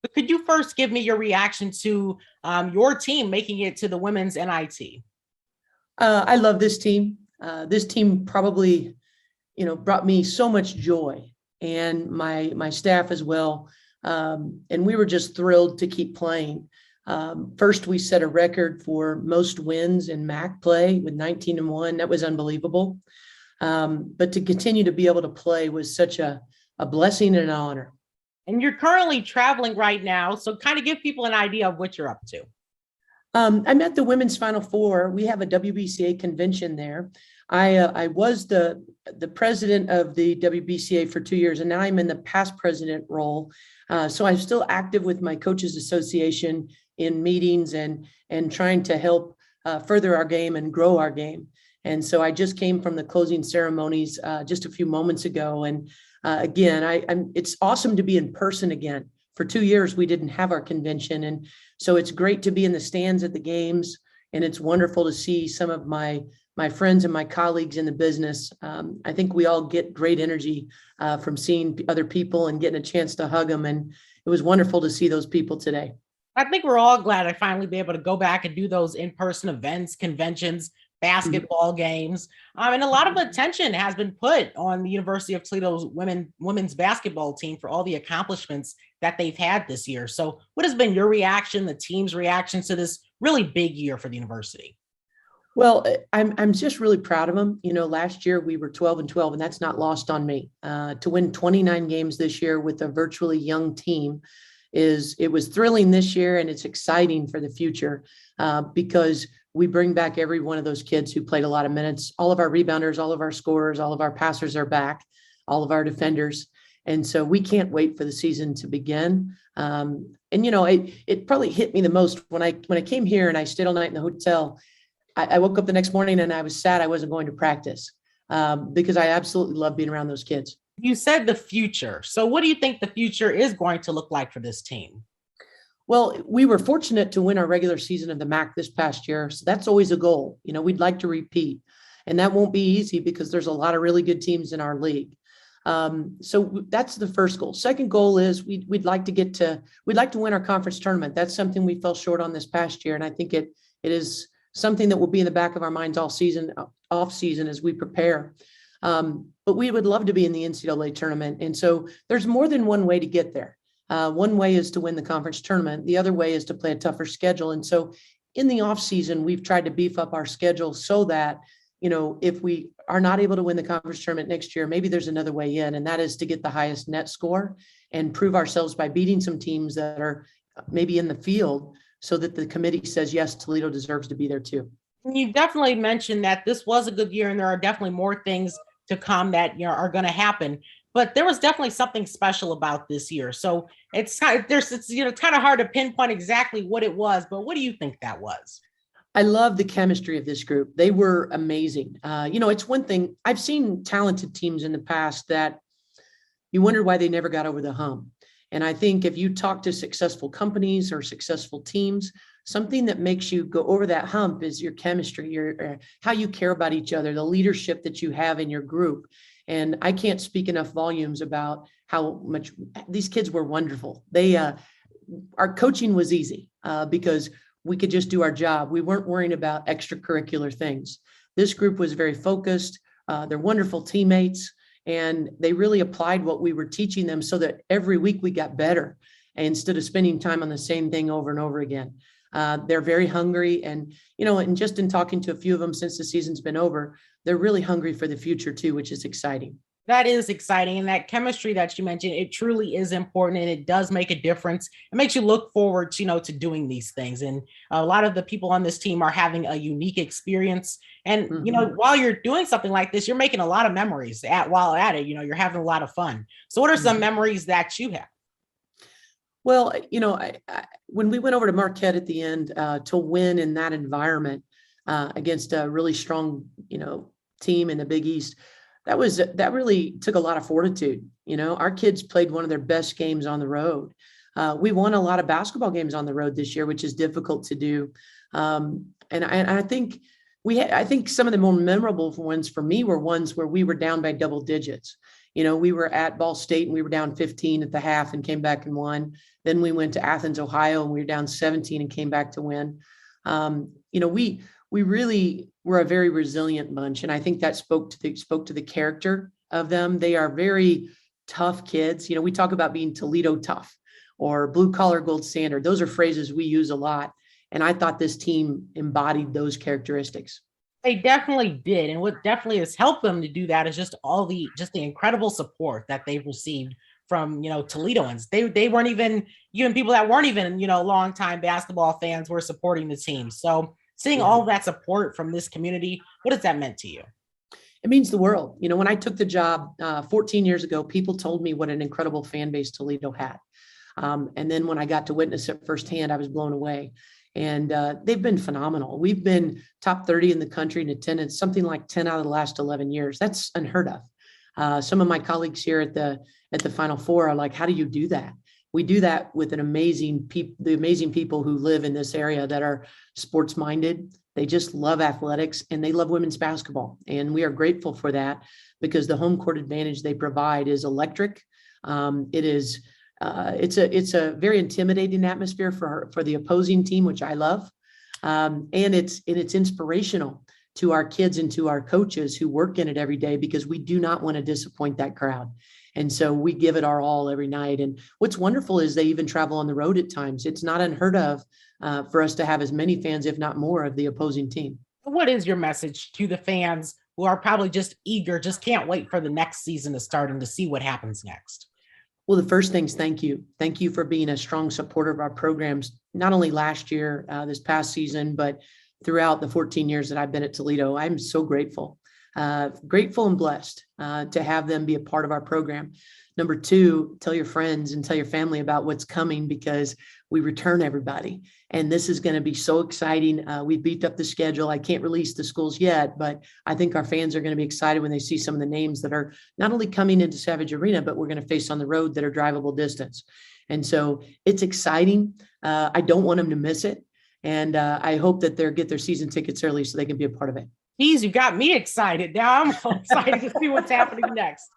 But could you first give me your reaction to your team making it to the women's NIT? I love this team. This team probably, brought me so much joy, and my staff as well. And we were just thrilled to keep playing. First, we set a record for most wins in MAC play with 19-1. That was unbelievable. But to continue to be able to play was such a blessing and an honor. And you're currently traveling right now, so kind of give people an idea of what you're up to. I'm at the Women's Final Four. We have a WBCA convention there. I was the president of the WBCA for 2 years, and now I'm in the past president role. So I'm still active with my Coaches Association in meetings and trying to help further our game and grow our game. And so I just came from the closing ceremonies just a few moments ago. And again, it's awesome to be in person again. For 2 years, we didn't have our convention. And so it's great to be in the stands at the games. And it's wonderful to see some of my friends and my colleagues in the business. I think we all get great energy from seeing other people and getting a chance to hug them. And it was wonderful to see those people today. I think we're all glad to finally be able to go back and do those in-person events, conventions, basketball games. And a lot of attention has been put on the University of Toledo's women's basketball team for all the accomplishments that they've had this year. So what has been your reaction, the team's reaction to this really big year for the university? Well, I'm just really proud of them. Last year we were 12-12, and that's not lost on me. To win 29 games this year with a virtually young team it was thrilling this year, and it's exciting for the future because we bring back every one of those kids who played a lot of minutes. All of our rebounders, all of our scorers, all of our passers are back, all of our defenders. And so we can't wait for the season to begin. It probably hit me the most when I came here and I stayed all night in the hotel. I woke up the next morning and I was sad I wasn't going to practice because I absolutely love being around those kids. You said the future. So what do you think the future is going to look like for this team? Well, we were fortunate to win our regular season of the MAC this past year. So that's always a goal. We'd like to repeat, and that won't be easy because there's a lot of really good teams in our league. So that's the first goal. Second goal is we'd like to win our conference tournament. That's something we fell short on this past year. And I think it is something that will be in the back of our minds all season, off season as we prepare. But we would love to be in the NCAA tournament. And so there's more than one way to get there. One way is to win the conference tournament. The other way is to play a tougher schedule. And so in the off season, we've tried to beef up our schedule so that, if we are not able to win the conference tournament next year, maybe there's another way in, and that is to get the highest net score and prove ourselves by beating some teams that are maybe in the field so that the committee says, yes, Toledo deserves to be there too. You definitely mentioned that this was a good year, and there are definitely more things to come that are going to happen. But there was definitely something special about this year. So it's kind of hard to pinpoint exactly what it was. But what do you think that was? I love the chemistry of this group. They were amazing. It's one thing. I've seen talented teams in the past that you wonder why they never got over the hump. And I think if you talk to successful companies or successful teams, something that makes you go over that hump is your chemistry, your how you care about each other, the leadership that you have in your group. And I can't speak enough volumes about how much these kids were wonderful. Our coaching was easy because we could just do our job. We weren't worrying about extracurricular things. This group was very focused. They're wonderful teammates, and they really applied what we were teaching them so that every week we got better instead of spending time on the same thing over and over again. They're very hungry, and just in talking to a few of them since the season's been over, they're really hungry for the future too, which is exciting. That is exciting. And that chemistry that you mentioned, it truly is important, and it does make a difference. It makes you look forward to doing these things. And a lot of the people on this team are having a unique experience. And, while you're doing something like this, you're making a lot of memories while at it, you're having a lot of fun. So what are some memories that you have? Well, when we went over to Marquette at the end to win in that environment against a really strong, team in the Big East, that really took a lot of fortitude. Our kids played one of their best games on the road. We won a lot of basketball games on the road this year, which is difficult to do. And I think I think some of the more memorable ones for me were ones where we were down by double digits. We were at Ball State and we were down 15 at the half and came back and won. Then we went to Athens, Ohio, and we were down 17 and came back to win. We really were a very resilient bunch, and I think that spoke to the character of them. They are very tough kids. We talk about being Toledo tough or blue collar gold standard. Those are phrases we use a lot, and I thought this team embodied those characteristics. They definitely did. And what definitely has helped them to do that is just the incredible support that they've received from, Toledoans. They weren't even people that weren't even, longtime basketball fans were supporting the team. So seeing all of that support from this community, what has that meant to you? It means the world. When I took the job 14 years ago, people told me what an incredible fan base Toledo had. And then when I got to witness it firsthand, I was blown away. And they've been phenomenal. We've been top 30 in the country in attendance, something like 10 out of the last 11 years. That's unheard of. Some of my colleagues here at the Final Four are like, how do you do that? We do that with the amazing people who live in this area that are sports minded. They just love athletics and they love women's basketball. And we are grateful for that because the home court advantage they provide is electric. It's a very intimidating atmosphere for the opposing team, which I love. And it's inspirational to our kids and to our coaches who work in it every day because we do not want to disappoint that crowd. And so we give it our all every night. And what's wonderful is they even travel on the road at times. It's not unheard of for us to have as many fans, if not more, of the opposing team. What is your message to the fans who are probably just eager, just can't wait for the next season to start and to see what happens next? Well, the first thing is thank you. Thank you for being a strong supporter of our programs, not only last year, this past season, but throughout the 14 years that I've been at Toledo. I'm so grateful and blessed to have them be a part of our program. Number two, tell your friends and tell your family about what's coming because we return everybody. And this is going to be so exciting. We beefed up the schedule. I can't release the schools yet, but I think our fans are going to be excited when they see some of the names that are not only coming into Savage Arena, but we're going to face on the road that are drivable distance. And so it's exciting. I don't want them to miss it. And I hope that they'll get their season tickets early so they can be a part of it. Geez, you got me excited. Now I'm excited to see what's happening next.